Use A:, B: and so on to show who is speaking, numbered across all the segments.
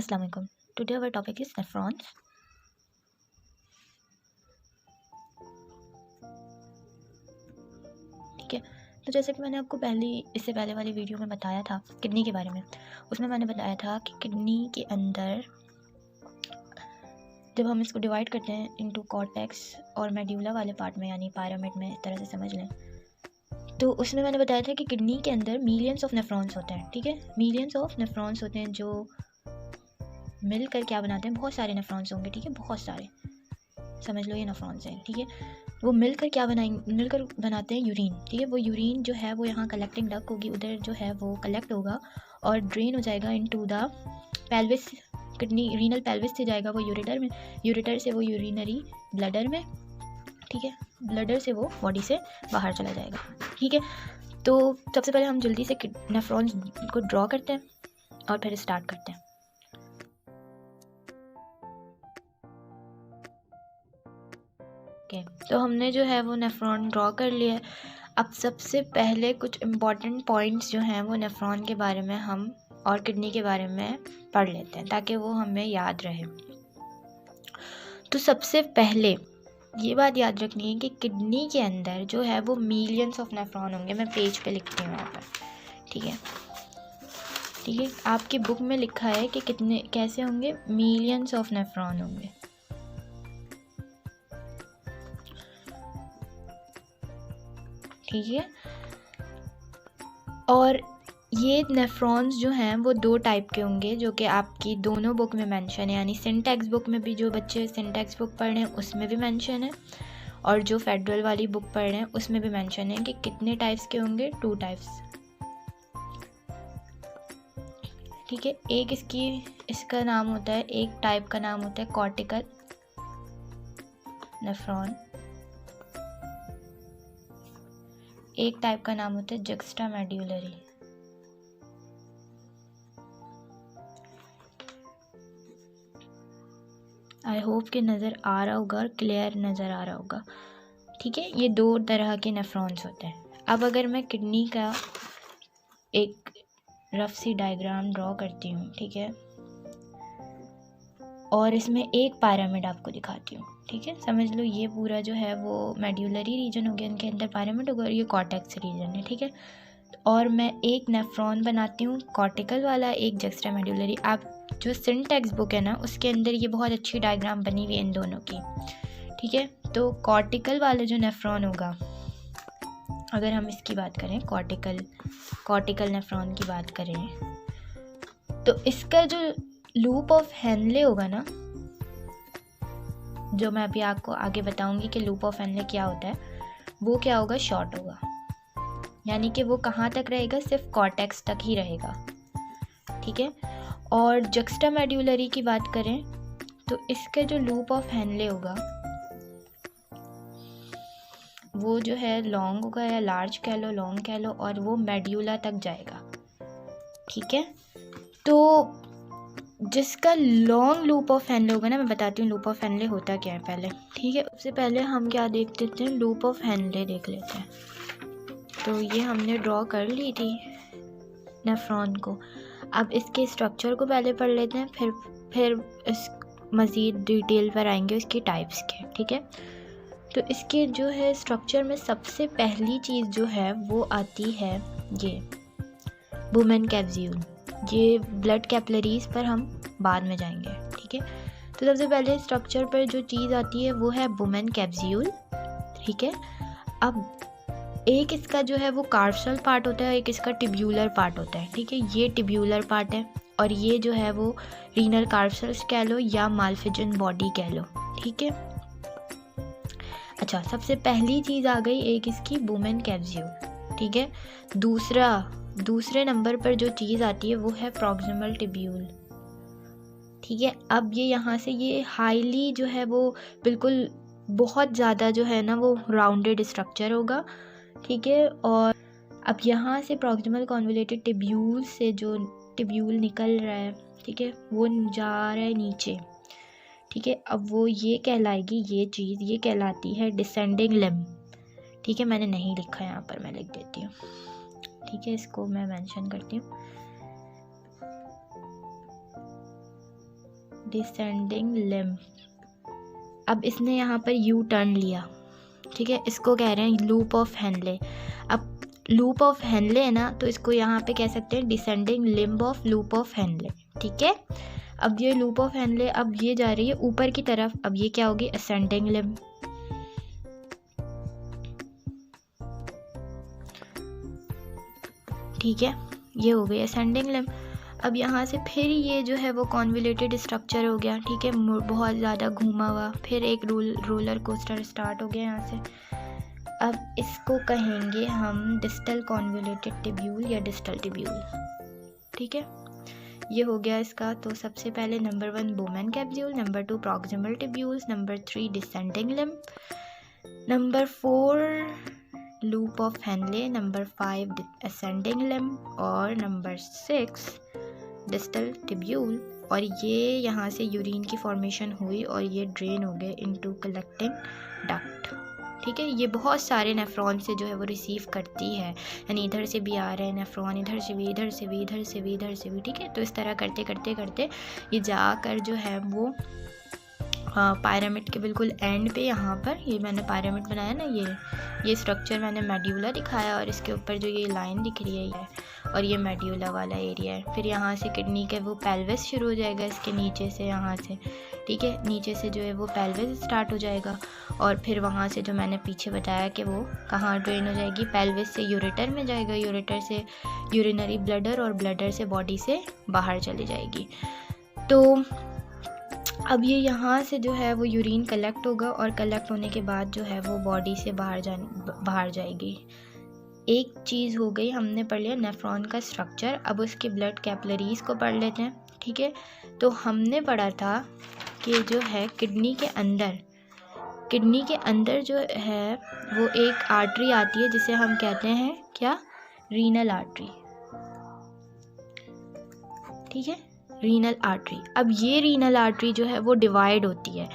A: अस्सलाम वालेकुम। Today our topic is nephrons. ठीक है, तो जैसे कि मैंने आपको इससे पहले वाली वीडियो में बताया था किडनी के बारे में। उसमें मैंने बताया था कि किडनी के अंदर जब हम इसको डिवाइड करते हैं इनटू कॉर्टेक्स और मेड्यूला वाले पार्ट में, यानी पिरामिड में, इस तरह से समझ लें, तो उसमें मैंने बताया था कि किडनी के अंदर मिलियंस ऑफ नेफ्रॉन्स होते हैं। ठीक है, मिलियंस ऑफ नेफ्रॉन्स होते हैं जो मिलकर क्या बनाते हैं, बहुत सारे नेफ्रॉन्स होंगे। ठीक है, बहुत सारे, समझ लो ये नेफ्रॉन्स हैं। ठीक है, वो मिलकर क्या मिलकर बनाते हैं यूरिन। ठीक है, वो यूरिन जो है वो यहाँ कलेक्टिंग डक्ट होगी, उधर जो है वो कलेक्ट होगा और ड्रेन हो जाएगा into the pelvis. Kidney renal pelvis से जाएगा वो यूरेटर में, यूरेटर से वो यूरिनरी ब्लडर में। ठीक है, ब्लडर से वो बॉडी से बाहर चला जाएगा। ठीक है, तो सबसे पहले हम जल्दी से नेफ्रॉन्स को ड्रॉ करते हैं और फिर स्टार्ट करते हैं। तो हमने जो है वो नेफ्रॉन ड्रॉ कर लिया है। अब सबसे पहले कुछ इम्पॉर्टेंट पॉइंट्स जो हैं वो नेफ्रॉन के बारे में हम और किडनी के बारे में पढ़ लेते हैं ताकि वो हमें याद रहे। तो सबसे पहले ये बात याद रखनी है कि किडनी के अंदर जो है वो मिलियंस ऑफ नेफ्रॉन होंगे। मैं पेज पे लिखती हूँ यहाँ पर। ठीक है, ठीक है, आपकी बुक में लिखा है कि कितने कैसे होंगे, मिलियंस ऑफ नेफ्रॉन होंगे। ठीक है, और ये नेफ्रॉन्स जो हैं वो दो टाइप के होंगे जो कि आपकी दोनों बुक में मेंशन है, यानी सिंटैक्स बुक में भी, जो बच्चे सिंटैक्स बुक पढ़ रहे हैं उसमें भी मेंशन है, और जो फेडरल वाली बुक पढ़ रहे हैं उसमें भी मेंशन है कि कितने टाइप्स के होंगे, 2 टाइप्स। ठीक है, एक इसका नाम होता है, एक टाइप का नाम होता है कॉर्टिकल नेफ्रॉन, एक टाइप का नाम होता है जुक्स्टामेड्यूलरी। आई होप कि नज़र आ रहा होगा और क्लियर नज़र आ रहा होगा। ठीक है, ये 2 तरह के नेफ्रॉन्स होते हैं। अब अगर मैं किडनी का एक रफ सी डायग्राम ड्रॉ करती हूँ, ठीक है, और इसमें एक पिरामिड आपको दिखाती हूँ। ठीक है, समझ लो ये पूरा जो है वो मेड्यूलरी रीजन हो गया, इनके अंदर पिरामिड होगा, और ये कॉर्टेक्स रीजन है। ठीक है, और मैं एक नेफ्रॉन बनाती हूँ कॉर्टिकल वाला, एक जुक्स्टामेड्यूलरी। आप जो सिंटैक्स बुक है ना उसके अंदर ये बहुत अच्छी डायग्राम बनी हुई है इन दोनों की। ठीक है, तो कॉर्टिकल वाला जो नेफ्रॉन होगा, अगर हम इसकी बात करें, कॉर्टिकल नेफ्रॉन की बात करें, तो इसका जो लूप ऑफ हेनले होगा ना, जो मैं अभी आपको आगे बताऊंगी कि लूप ऑफ हेनले क्या होता है, वो क्या होगा, शॉर्ट होगा। यानी कि वो कहाँ तक रहेगा, सिर्फ कॉर्टेक्स तक ही रहेगा। ठीक है, और जुक्स्टामेड्यूलरी की बात करें तो इसका जो लूप ऑफ हेनले होगा वो जो है लॉन्ग होगा, या लार्ज कह लो, लॉन्ग कह लो, और वो मेड्यूला तक जाएगा। ठीक है, तो जिसका लॉन्ग लूप ऑफ हेनले होगा ना, मैं बताती हूँ लूप ऑफ हेनले होता क्या है पहले। ठीक है, सबसे पहले हम क्या देख लेते हैं, लूप ऑफ हेनले देख लेते हैं। तो ये हमने ड्रॉ कर ली थी नेफ्रॉन को। अब इसके स्ट्रक्चर को पहले पढ़ लेते हैं, फिर इस मज़ीद डिटेल पर आएंगे इसकी टाइप्स के। ठीक है, तो इसके जो है स्ट्रक्चर में सबसे पहली चीज़ जो है वो आती है ये बुमेन कैप्सूल। ये ब्लड कैपिलरीज पर हम बाद में जाएंगे। ठीक है, तो सबसे पहले स्ट्रक्चर पर जो चीज़ आती है वो है बुमेन कैप्सूल। ठीक है, अब एक इसका जो है वो कार्सल पार्ट होता है, एक इसका टिब्यूलर पार्ट होता है। ठीक है, ये टिब्यूलर पार्ट है, और ये जो है वो रीनल कार्सल्स कह लो या माल्फिजन बॉडी कह लो। ठीक है, अच्छा, सबसे पहली चीज़ आ गई एक इसकी बुमेन कैप्सूल। ठीक है, दूसरे नंबर पर जो चीज़ आती है वो है प्रॉक्सिमल टिब्यूल। ठीक है, अब ये यहाँ से ये हाईली जो है वो बिल्कुल बहुत ज़्यादा जो है ना वो राउंडेड स्ट्रक्चर होगा। ठीक है, और अब यहाँ से प्रॉक्सिमल कॉन्वोल्यूटेड टिब्यूल से जो टिब्यूल निकल रहा है, ठीक है, वो जा रहा है नीचे। ठीक है, अब वो ये कहलाएगी, ये चीज़ ये कहलाती है डिसेंडिंग लिम्ब। ठीक है, मैंने नहीं लिखा यहाँ पर, मैं लिख देती हूँ। ठीक है, इसको मैं मेंशन करती हूँ। Descending limb. अब इसने यहाँ पर यू टर्न लिया, ठीक है, इसको कह रहे हैं लूप ऑफ हेनले। अब लूप ऑफ हेनले है ना, तो इसको यहाँ पे कह सकते हैं descending limb of loop of Henle, ठीक है। अब ये लूप ऑफ हेनले अब ये जा रही है ऊपर की तरफ, अब ये क्या होगी, असेंडिंग लिम्ब, ठीक है, ये हो गई असेंडिंग लिम्ब। अब यहाँ से फिर ये जो है वो कॉन्वोल्यूटेड स्ट्रक्चर हो गया, ठीक है, बहुत ज़्यादा घूमा हुआ, फिर एक रोलर कोस्टर स्टार्ट हो गया यहाँ से। अब इसको कहेंगे हम डिस्टल कॉन्वोल्यूटेड टिब्यूल या डिस्टल टिब्यूल, ठीक है, ये हो गया इसका। तो सबसे पहले number 1 Bowman capsule, number 2 proximal tubules, number 3 descending limb, number 4 loop of Henle, number 5 ascending limb और नंबर 6 डिस्टल टिब्यूल। और ये यहाँ से यूरिन की फॉर्मेशन हुई और ये ड्रेन हो गए इनटू कलेक्टिंग डक्ट, ठीक है। ये बहुत सारे नेफ्रॉन से जो है वो रिसीव करती है, यानी इधर से भी आ रहे हैं नेफ्रॉन, इधर से भी, इधर से भी, इधर से भी, इधर से भी, ठीक है। तो इस तरह करते करते करते ये जाकर जो है वो पायरामिड के बिल्कुल एंड पे, यहाँ पर ये मैंने पायरामिड बनाया ना, ये स्ट्रक्चर मैंने मेड्यूला दिखाया और इसके ऊपर जो ये लाइन दिख रही है ये, और ये मेड्यूला वाला एरिया है। फिर यहाँ से किडनी के वो पेल्विस शुरू हो जाएगा इसके नीचे से, यहाँ से, ठीक है, नीचे से जो है वो पेल्विस स्टार्ट हो जाएगा और फिर वहाँ से जो मैंने पीछे बताया कि वो कहाँ ड्रेन हो जाएगी, पेल्विस से यूरेटर में जाएगा, यूरेटर से यूरिनरी ब्लडर और ब्लडर से बॉडी से बाहर चली जाएगी। तो अब ये यहाँ से जो है वो यूरिन कलेक्ट होगा और कलेक्ट होने के बाद जो है वो बॉडी से बाहर जाएगी। एक चीज़ हो गई, हमने पढ़ लिया नेफ्रॉन का स्ट्रक्चर। अब उसके ब्लड कैपिलरीज को पढ़ लेते हैं, ठीक है। तो हमने पढ़ा था कि जो है किडनी के अंदर जो है वो एक आर्टरी आती है जिसे हम कहते हैं क्या, रीनल आर्टरी, ठीक है, रीनल आर्टरी। अब ये रीनल आर्टरी जो है वो डिवाइड होती है,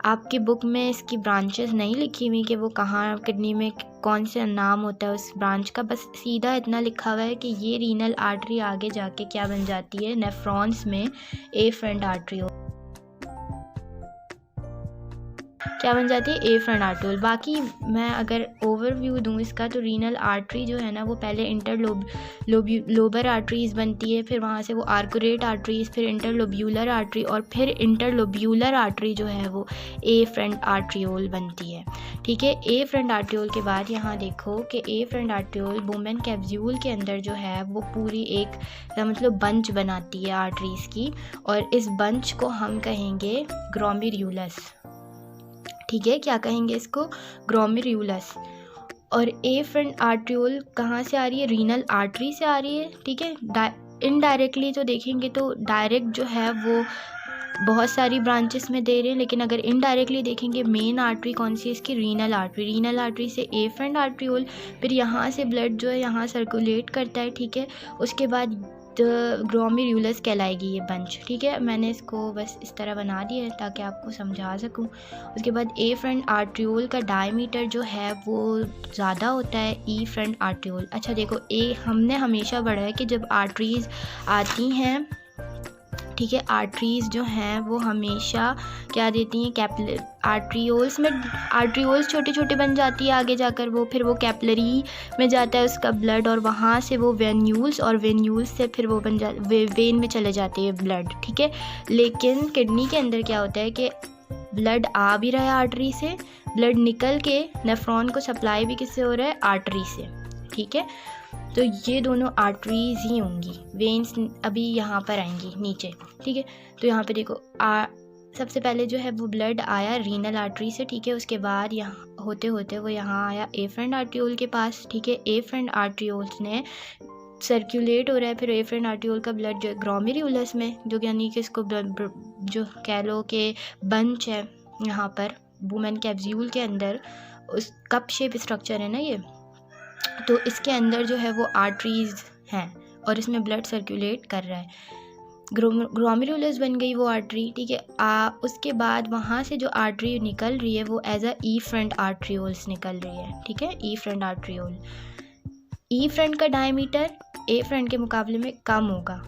A: आपकी बुक में इसकी ब्रांचेस नहीं लिखी हुई कि वो कहाँ किडनी में कौन से नाम होता है उस ब्रांच का, बस सीधा इतना लिखा हुआ है कि ये रीनल आर्टरी आगे जाके क्या बन जाती है, नेफ्रॉन्स में एफरेंट आर्टरी क्या बन जाती है, एफरेंट आर्टरियोल। बाकी मैं अगर ओवरव्यू दूं इसका, तो रीनल आर्टरी जो है ना वो पहले लोबर आर्टरीज बनती है, फिर वहाँ से वो आर्कुरेट आर्टरीज, फिर इंटरलोब्यूलर आर्टरी और फिर इंटरलोब्यूलर आर्टरी जो है वो एफरेंट आर्टरियोल बनती है, ठीक है। एफरेंट आर्टरियोल के बाद यहाँ देखो कि एफरेंट आर्टरियोल बोमेन कैप्सूल के अंदर जो है वो पूरी एक मतलब बंच बनाती है आर्टरीज की, और इस बंच को हम कहेंगे ग्लोमेरुलस, ठीक है, क्या कहेंगे इसको, ग्लोमेरुलस। और एफरेंट आर्टरियोल कहाँ से आ रही है, रीनल आर्टरी से आ रही है, ठीक है। इनडायरेक्टली जो देखेंगे तो डायरेक्ट जो है वो बहुत सारी ब्रांचेस में दे रहे हैं, लेकिन अगर इनडायरेक्टली देखेंगे मेन आर्टरी कौन सी है इसकी, रीनल आर्टरी। रीनल आर्टरी से एफरेंट आर्टरियोल, फिर यहाँ से ब्लड जो है यहाँ सर्कुलेट करता है, ठीक है। उसके बाद ग्लोमेरुलस कहलाएगी ये बंच, ठीक है। मैंने इसको बस इस तरह बना दिया है ताकि आपको समझा सकूं। उसके बाद एफरेंट आर्टरियोल का डायमीटर जो है वो ज़्यादा होता है एफरेंट आर्टरियोल। अच्छा देखो, हमने हमेशा पढ़ा है कि जब आर्टरीज आती हैं, ठीक है, आर्टरीज जो हैं वो हमेशा क्या देती हैं, आर्टरियोल्स में आर्टरियोल्स छोटे छोटे बन जाती है आगे जाकर, वो फिर वो कैपिलरी में जाता है उसका ब्लड और वहाँ से वो वेन्यूल्स, और वेन्यूल्स से फिर वो वेन में चले जाते हैं ब्लड, ठीक है। लेकिन किडनी के अंदर क्या होता है कि ब्लड आ भी रहा है आर्टरी से, ब्लड निकल के नेफ्रॉन को सप्लाई भी किससे हो रहा है, आर्टरी से, ठीक है। तो ये दोनों आर्टरीज ही होंगी, वेन्स अभी यहाँ पर आएंगी नीचे, ठीक है। तो यहाँ पे देखो सबसे पहले जो है वो ब्लड आया रीनल आर्टरी से, ठीक है। उसके बाद यहाँ होते होते वो यहाँ आया एफरेंट आर्टरियोल के पास, ठीक है। एफरेंट आर्टरियोल्स ने सर्कुलेट हो रहा है, फिर एफरेंट आर्टरियोल का ब्लड जो है ग्लोमेरुलस में, जो यानी कि इसको जो कह लो कि बंच है यहाँ पर वुमेन कैप्सूल के अंदर, उस कप शेप स्ट्रक्चर है ना ये, तो इसके अंदर जो है वो आर्टरीज हैं और इसमें ब्लड सर्कुलेट कर रहा है, ग्लोमेरुलस बन गई वो आर्टरी, ठीक है। उसके बाद वहाँ से जो आर्टरी निकल रही है वो एज अ एफरेंट आर्टरियोल्स निकल रही है, ठीक है, एफरेंट आर्टरियोल। एफरेंट का डायमीटर एफरेंट के मुकाबले में कम होगा,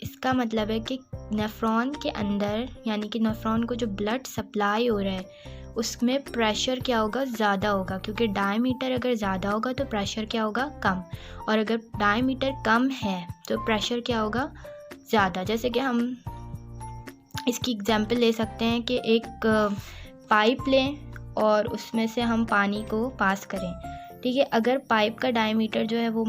A: इसका मतलब है कि नेफ्रॉन के अंदर, यानी कि नेफ्रॉन को जो ब्लड सप्लाई हो रहा है उसमें प्रेशर क्या होगा, ज़्यादा होगा, क्योंकि डायमीटर अगर ज़्यादा होगा तो प्रेशर क्या होगा, कम, और अगर डायमीटर कम है तो प्रेशर क्या होगा, ज़्यादा। जैसे कि हम इसकी एग्जांपल ले सकते हैं कि एक पाइप लें और उसमें से हम पानी को पास करें, ठीक है। अगर पाइप का डायमीटर जो है वो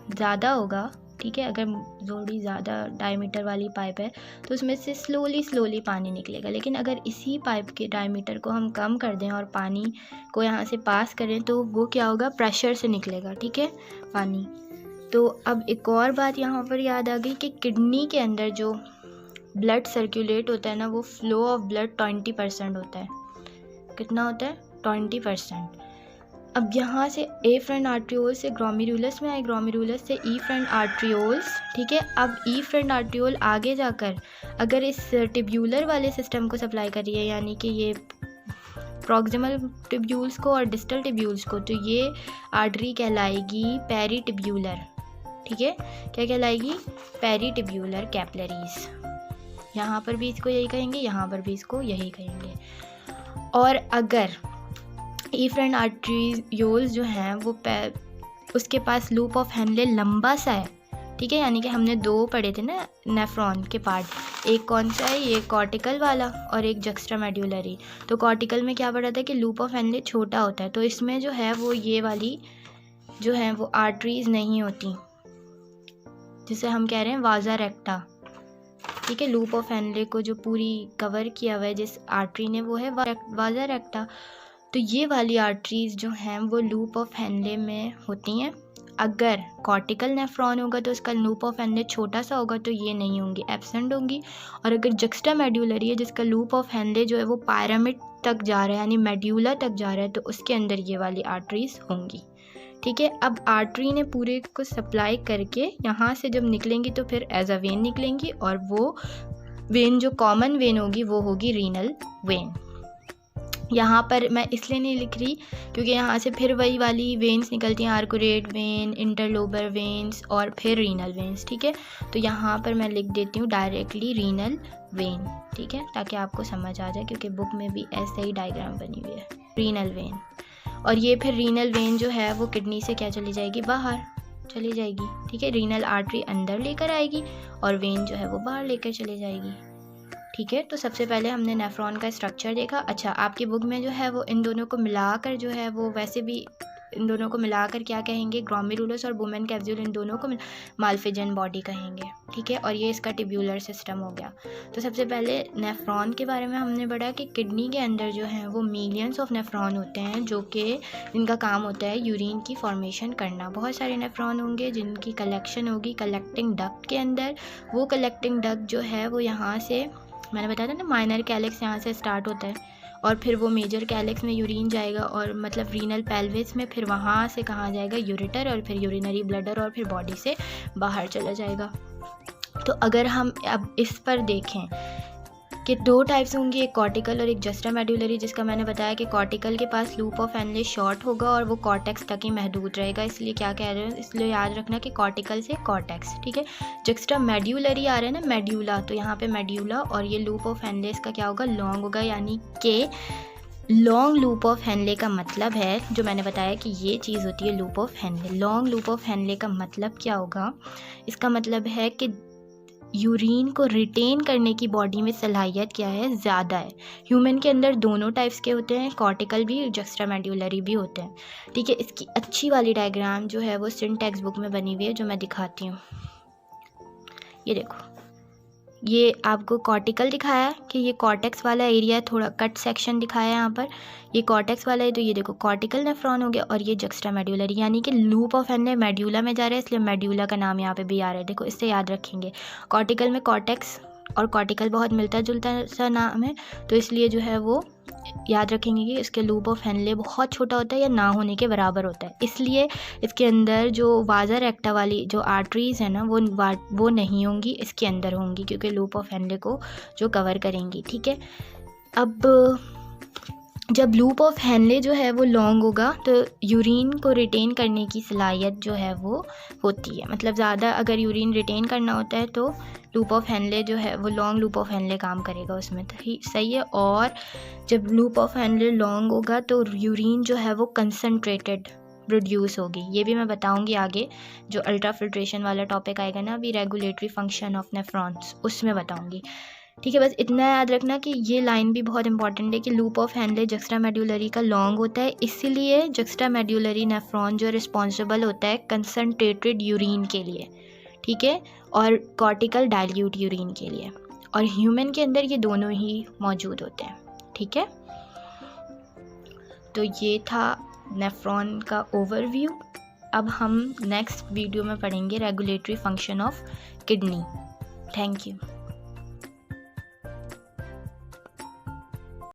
A: ज़्यादा होगा, ठीक है, अगर थोड़ी ज़्यादा डायमीटर वाली पाइप है तो उसमें से स्लोली पानी निकलेगा। लेकिन अगर इसी पाइप के डायमीटर को हम कम कर दें और पानी को यहाँ से पास करें तो वो क्या होगा, प्रेशर से निकलेगा, ठीक है, पानी। तो अब एक और बात यहाँ पर याद आ गई कि किडनी के अंदर जो ब्लड सर्कुलेट होता है ना, वो फ्लो ऑफ ब्लड 20% होता है। कितना होता है, 20%। अब यहाँ से एफरेंट आर्ट्रियोल से ग्लोमेरुलस में आए, ग्लोमेरुलस से एफरेंट आर्ट्रियोल्स, ठीक है। अब एफरेंट आर्ट्रियोल आगे जाकर अगर इस टिब्यूलर वाले सिस्टम को सप्लाई कर रही है, यानी कि ये प्रॉक्सिमल टिब्यूल्स को और डिस्टल टिब्यूल्स को, तो ये आर्टरी कहलाएगी पेरीटिब्यूलर, ठीक है। क्या कहलाएगी, पेरीटिब्यूलर कैपिलरीज। यहाँ पर भी इसको यही कहेंगे, यहाँ पर भी इसको यही कहेंगे। और अगर एफरेंट आर्ट्रियोल्स जो हैं वो उसके पास लूप ऑफ हेनले लंबा सा है, ठीक है, यानी कि हमने दो पढ़े थे ना नेफ्रॉन के पार्ट, एक कौन सा है, ये कॉर्टिकल वाला और एक जक्स्ट्रामेड्यूलरी। तो कॉर्टिकल में क्या पढ़ा था कि लूप ऑफ हेनले छोटा होता है, तो इसमें जो है वो ये वाली जो है वो आर्टरीज नहीं होती, जिसे हम कह रहे हैं वाजा रेक्टा, ठीक है। लूप ऑफ हेनले को जो पूरी कवर किया हुआ है जिस आर्टरी ने, वो है वाजा रेक्टा। तो ये वाली आर्टरीज जो हैं वो लूप ऑफ हेनले में होती हैं। अगर कॉर्टिकल नेफ्रॉन होगा तो उसका लूप ऑफ हेनले छोटा सा होगा, तो ये नहीं होंगी, एब्सेंट होंगी। और अगर जक्स्ट्रामेड्यूलरी है जिसका लूप ऑफ हेनले जो है वो पायरामिड तक जा रहा है, यानी मेड्यूला तक जा रहा है, तो उसके अंदर ये वाली आर्टरीज होंगी, ठीक है। अब आर्टरी ने पूरे को सप्लाई करके यहाँ से जब निकलेंगी तो फिर एज अ वेन निकलेंगी, और वो वेन जो कॉमन वेन होगी वो होगी रीनल वेन। यहाँ पर मैं इसलिए नहीं लिख रही क्योंकि यहाँ से फिर वही वाली वेन्स निकलती हैं, आर्कुरेट वेन, इंटरलोबर वेन्स और फिर रीनल वेन्स, ठीक है। तो यहाँ पर मैं लिख देती हूँ डायरेक्टली रीनल वेन, ठीक है, ताकि आपको समझ आ जाए, क्योंकि बुक में भी ऐसे ही डायग्राम बनी हुई है, रीनल वेन। और ये फिर रीनल वेन जो है वो किडनी से क्या चली जाएगी, बाहर चली जाएगी, ठीक है। रीनल आर्टरी अंदर लेकर आएगी और वेन जो है वो बाहर लेकर चली जाएगी, ठीक है। तो सबसे पहले हमने नेफ्रॉन का स्ट्रक्चर देखा। अच्छा, आपकी बुक में जो है वो इन दोनों को मिलाकर जो है वो, वैसे भी इन दोनों को मिलाकर क्या कहेंगे, ग्लोमेरुलस और बुमेन कैप्सूल, इन दोनों को माल्फिजन बॉडी कहेंगे, ठीक है। और ये इसका टिब्यूलर सिस्टम हो गया। तो सबसे पहले नेफ्रॉन के बारे में हमने पढ़ा कि किडनी के अंदर जो है वो मिलियंस ऑफ नेफ्रॉन होते हैं, जो कि इनका काम होता है यूरिन की फॉर्मेशन करना। बहुत सारे नेफ्रॉन होंगे जिनकी कलेक्शन होगी कलेक्टिंग डक्ट के अंदर। वो कलेक्टिंग डक्ट जो है वो यहाँ से, मैंने बताया था ना, माइनर कैलिक्स यहाँ से स्टार्ट होता है और फिर वो मेजर कैलिक्स में यूरिन जाएगा, और मतलब रीनल पेल्विस में, फिर वहाँ से कहाँ जाएगा, यूरेटर, और फिर यूरिनरी ब्लडर, और फिर बॉडी से बाहर चला जाएगा। तो अगर हम अब इस पर देखें कि दो टाइप्स होंगी, एक कॉर्टिकल और एक जस्ट्रामेड्यूलरी, जिसका मैंने बताया कि कॉर्टिकल के पास लूप ऑफ हेनले शॉर्ट होगा और वो कॉर्टेक्स तक ही महदूद रहेगा, इसलिए क्या कह रहे हैं, इसलिए याद रखना कि कॉर्टिकल से कॉर्टेक्स, ठीक है। जस्ट्रामेड्यूलरी आ रहा है ना, मेड्यूला, तो यहाँ पे मेड्यूला, और ये लूप ऑफ हेनले इसका क्या होगा, लॉन्ग होगा, यानी कि लॉन्ग लूप ऑफ हेनले का मतलब है, जो मैंने बताया कि ये चीज़ होती है loop of Henle. Long loop of Henle का मतलब क्या होगा, इसका मतलब है कि यूरिन को रिटेन करने की बॉडी में सलाहियत क्या है, ज़्यादा है। ह्यूमन के अंदर दोनों टाइप्स के होते हैं, कॉर्टिकल भी, जस्ट्रामेड्यूलरी भी होते हैं, ठीक है। इसकी अच्छी वाली डायग्राम जो है वो सिन टेक्स्ट बुक में बनी हुई है, जो मैं दिखाती हूँ। ये देखो, ये आपको कॉर्टिकल दिखाया कि ये कॉर्टेक्स वाला एरिया है, थोड़ा कट सेक्शन दिखाया है यहाँ पर, ये कॉर्टेक्स वाला है। तो ये देखो कॉर्टिकल नेफ्रॉन हो गया, और ये जस्ट्रामेड्यूलरी, यानी कि लूप ऑफ हेनले मेड्यूला में जा रहा है, इसलिए मेड्यूला का नाम यहाँ पे भी आ रहा है। देखो, इससे याद रखेंगे, कॉर्टिकल में कॉर्टेक्स और कॉर्टिकल बहुत मिलता जुलता सा नाम है, तो इसलिए जो है वो याद रखेंगे कि इसके लूप ऑफ हेनले बहुत छोटा होता है या ना होने के बराबर होता है, इसलिए इसके अंदर जो वाजा रेक्टा वाली जो आर्टरीज है ना वो नहीं होंगी, इसके अंदर होंगी, क्योंकि लूप ऑफ हेनले को जो कवर करेंगी, ठीक है। अब जब लूप ऑफ हेनले जो है वो लॉन्ग होगा तो यूरिन को रिटेन करने की सलाहियत जो है वो होती है, मतलब ज़्यादा अगर यूरिन रिटेन करना होता है तो लूप ऑफ हेनले जो है वो लॉन्ग लूप ऑफ हेनले काम करेगा उसमें, तो सही है। और जब लूप ऑफ हेनले लॉन्ग होगा तो यूरिन जो है वो कंसनट्रेटेड प्रोड्यूस होगी। ये भी मैं बताऊंगी आगे, जो अल्ट्रा फिल्ट्रेशन वाला टॉपिक आएगा ना अभी, रेगुलेटरी फंक्शन ऑफ नेफ्रॉन्स, उसमें बताऊंगी। ठीक है, बस इतना याद रखना कि ये लाइन भी बहुत इंपॉर्टेंट है कि loop of Henle juxta medullary का लॉन्ग होता है, इसीलिए जक्स्ट्रा मेड्यूलरी नेफ्रॉन जो रिस्पॉन्सिबल होता है कंसनट्रेटेड यूरिन के लिए, ठीक है, और कॉर्टिकल डाइल्यूट यूरिन के लिए। और ह्यूमन के अंदर ये दोनों ही मौजूद होते हैं। ठीक है, तो ये था नेफ्रॉन का ओवरव्यू। अब हम नेक्स्ट वीडियो में पढ़ेंगे regulatory function of kidney. Thank you.